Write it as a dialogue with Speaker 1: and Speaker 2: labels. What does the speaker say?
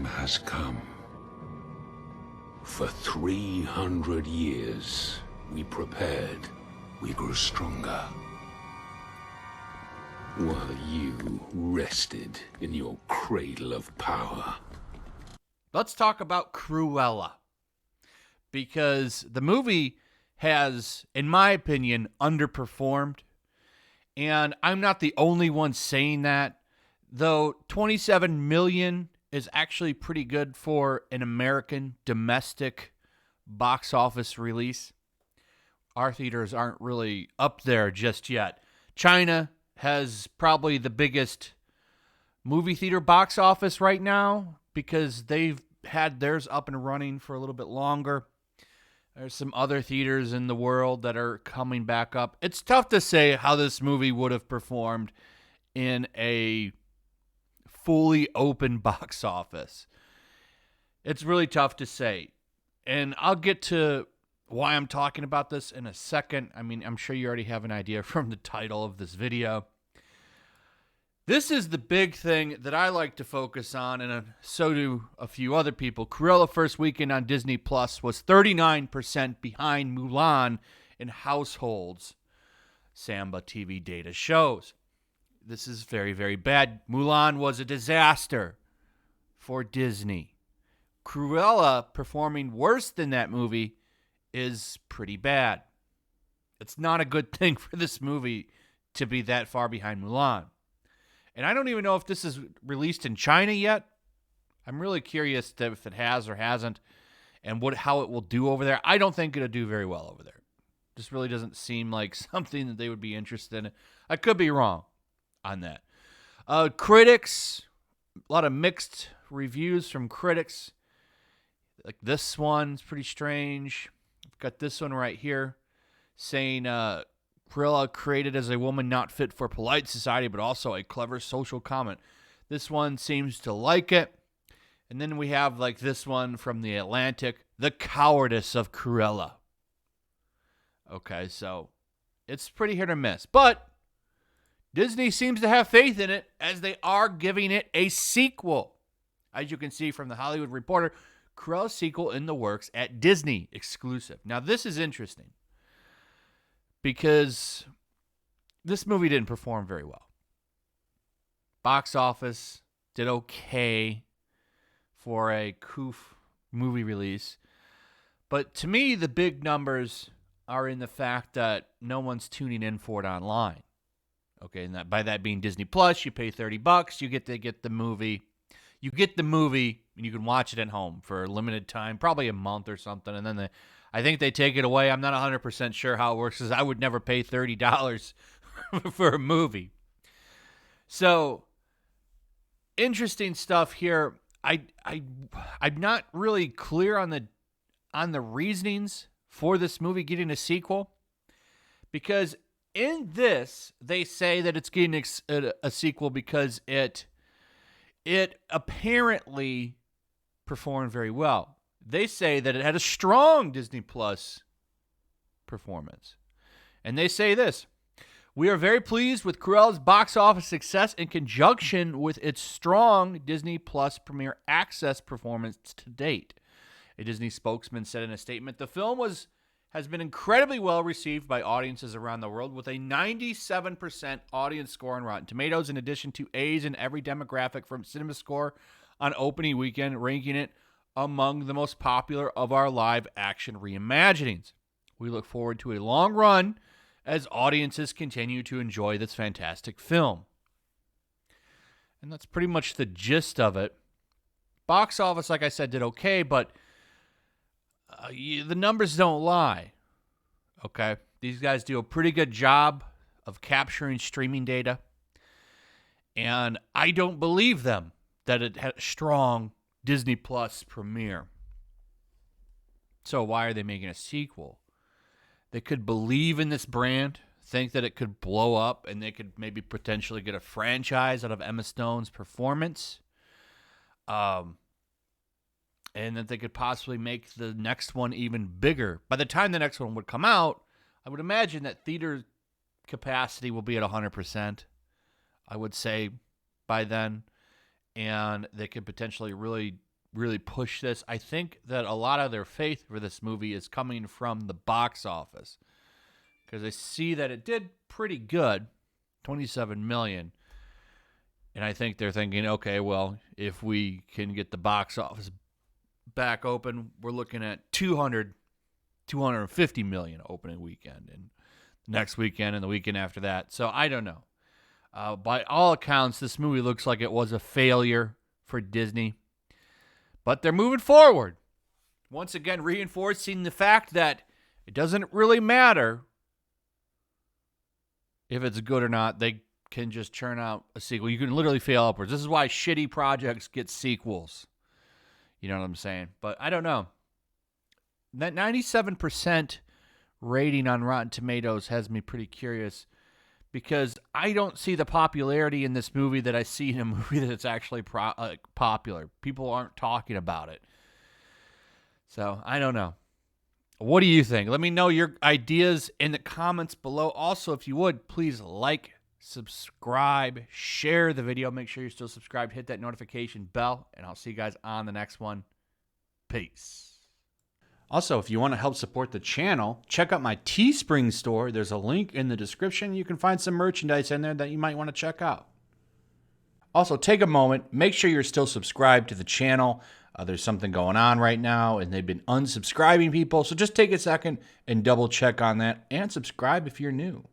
Speaker 1: has come. For 300 years, we prepared, we grew stronger. While you rested in your cradle of power.
Speaker 2: Let's talk about Cruella. Because the movie has, in my opinion, underperformed. And I'm not the only one saying that. Though 27 million is actually pretty good for an American domestic box office release. Our theaters aren't really up there just yet. China has probably the biggest movie theater box office right now because they've had theirs up and running for a little bit longer. There's some other theaters in the world that are coming back up. It's tough to say how this movie would have performed in a fully open box office. It's really tough to say. And I'll get to why I'm talking about this in a second. I mean, I'm sure you already have an idea from the title of this video. This is the big thing that I like to focus on, and so do a few other people. Cruella first weekend on Disney Plus was 39% behind Mulan in households, Samba TV data shows. This is very, very bad. Mulan was a disaster for Disney. Cruella performing worse than that movie is pretty bad. It's not a good thing for this movie to be that far behind Mulan. And I don't even know if this is released in China yet. I'm really curious if it has or hasn't and how it will do over there. I don't think it'll do very well over there. This really doesn't seem like something that they would be interested in. I could be wrong on that. Critics, a lot of mixed reviews from critics. Like this one's pretty strange. I've got this one right here saying Cruella created as a woman not fit for polite society, but also a clever social comment. This one seems to like it. And then we have like this one from The Atlantic, the cowardice of Cruella. Okay, so it's pretty hit or miss. But Disney seems to have faith in it as they are giving it a sequel. As you can see from the Hollywood Reporter, Cruella's sequel in the works at Disney exclusive. Now, this is interesting because this movie didn't perform very well. Box office did okay for a coof movie release. But to me, the big numbers are in the fact that no one's tuning in for it online. Okay, and by that being Disney Plus, you pay $30, you get the movie. You get the movie, and you can watch it at home for a limited time, probably a month or something, and then I think they take it away. I'm not 100% sure how it works, because I would never pay $30 for a movie. So, interesting stuff here. I'm not really clear on the reasonings for this movie getting a sequel, because in this, they say that it's getting a sequel because it apparently performed very well. They say that it had a strong Disney Plus performance. And they say this: we are very pleased with Cruella's box office success in conjunction with its strong Disney Plus Premier Access performance to date. A Disney spokesman said in a statement, the film has been incredibly well received by audiences around the world with a 97% audience score on Rotten Tomatoes, in addition to A's in every demographic from CinemaScore on opening weekend, ranking it among the most popular of our live-action reimaginings. We look forward to a long run as audiences continue to enjoy this fantastic film. And that's pretty much the gist of it. Box office, like I said, did okay, but the numbers don't lie, okay? These guys do a pretty good job of capturing streaming data, and I don't believe them that it had a strong Disney Plus premiere. So why are they making a sequel? They could believe in this brand, think that it could blow up, and they could maybe potentially get a franchise out of Emma Stone's performance. And that they could possibly make the next one even bigger. By the time the next one would come out, I would imagine that theater capacity will be at 100%, I would say, by then. And they could potentially really really push this. I think that a lot of their faith for this movie is coming from the box office, because I see that it did pretty good, 27 million. And I think they're thinking, okay, well, if we can get the box office back open, we're looking at 250 million opening weekend, and next weekend and the weekend after that. So I don't know. By all accounts, this movie looks like it was a failure for Disney. But they're moving forward. Once again, reinforcing the fact that it doesn't really matter if it's good or not. They can just churn out a sequel. You can literally fail upwards. This is why shitty projects get sequels. You know what I'm saying? But I don't know. That 97% rating on Rotten Tomatoes has me pretty curious, because I don't see the popularity in this movie that I see in a movie that's actually popular. People aren't talking about it. So, I don't know. What do you think? Let me know your ideas in the comments below. Also, if you would, please like, subscribe, share the video. Make sure you're still subscribed. Hit that notification bell, and I'll see you guys on the next one. Peace. Also, if you want to help support the channel, check out my Teespring store. There's a link in the description. You can find some merchandise in there that you might want to check out. Also, take a moment. Make sure you're still subscribed to the channel. There's something going on right now, and they've been unsubscribing people. So just take a second and double check on that, and subscribe if you're new.